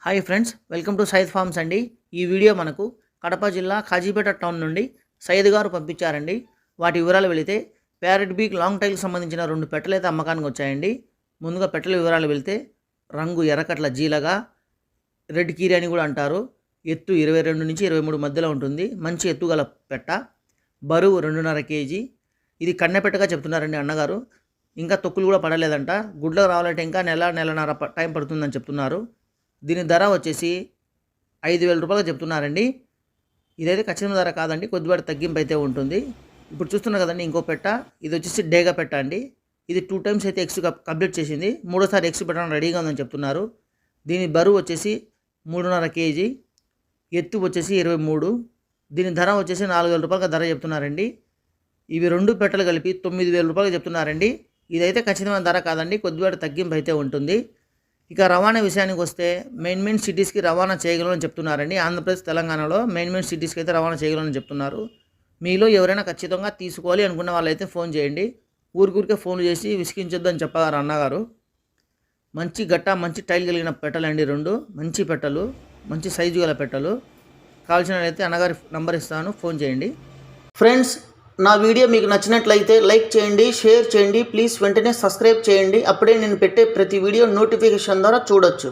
Hi friends, welcome to Syed farms అండి. ఈ video మనకు కడప జిల్లా కాజీపేట టౌన్ నుండి సైద్ గారు పంపించారండి. వాటి వివరాలు వెళితే ప్యారెట్ బీక్ లాంగ్ టైల్కి సంబంధించిన 2 పెట్టెలు అయితే అమ్మకానికి వచ్చాయండి. ముందుగా పెట్టెల వివరాలు వెళితే రంగు ఎర్రకట్ల జీలగా, రెడ్ కీరి అని కూడా అంటారు. ఎత్తు 22 నుంచి 23 మధ్యలో ఉంటుంది. మంచి ఎత్తుగల పెట్ట, బరువు 2.5 కేజీ. ఇది కన్నెపెట్టగా చెప్తున్నారండి అన్నగారు. ఇంకా తొక్కులు కూడా పడలేదంట. గుడ్లకు రావాలంటే ఇంకా నెలన్నర టైం పడుతుందని చెప్తున్నారు. దీని ధర వచ్చేసి 5,000 రూపాయలు చెప్తున్నారండి. ఇదైతే ఖచ్చితమైన ధర కాదండి, కొద్దిపాటి తగ్గింపు అయితే ఉంటుంది. ఇప్పుడు చూస్తున్నారు కదండి ఇంకో పెట్ట, ఇది వచ్చేసి డేగా పెట్ట అండి. ఇది 2 టైమ్స్ అయితే ఎగ్స్ కంప్లీట్ చేసింది. మూడోసారి ఎగ్స్ పెట్టడం రెడీగా ఉందని చెప్తున్నారు. దీని బరువు వచ్చేసి 3.5 కేజీ, ఎత్తు వచ్చేసి 23. దీని ధర వచ్చేసి 4,000 రూపాయలుగా ధర చెప్తున్నారండి. ఇవి 2 పెట్టలు కలిపి 9,000 రూపాయలు చెప్తున్నారండి. ఇదైతే ఖచ్చితమైన ధర కాదండి, కొద్దిపాటి తగ్గింపు అయితే ఉంటుంది. ఇక రవాణా విషయానికి వస్తే మెయిన్ సిటీస్కి రవాణా చేయగలమని చెప్తున్నారండి. ఆంధ్రప్రదేశ్, తెలంగాణలో మెయిన్ సిటీస్కి అయితే రవాణా చేయగలమని చెప్తున్నారు. మీలో ఎవరైనా ఖచ్చితంగా తీసుకోవాలి అనుకున్న వాళ్ళైతే ఫోన్ చేయండి. ఊరికే ఫోన్ చేసి విసిగించొద్దు అని చెప్పగారు అన్నగారు. మంచి గట్ట, మంచి టైల్ కలిగిన పెట్టలండి 2 మంచి పెట్టలు, మంచి సైజు గల పెట్టలు. కావాల్సిన అయితే అన్నగారి నంబర్ ఇస్తాను, ఫోన్ చేయండి. ఫ్రెండ్స్, నా వీడియో మీకు నచ్చినట్లయితే లైక్ చేయండి, షేర్ చేయండి. ప్లీజ్ వెంటనే సబ్స్క్రైబ్ చేయండి. అప్పుడే నేను పెట్టే ప్రతి వీడియో నోటిఫికేషన్ ద్వారా చూడొచ్చు.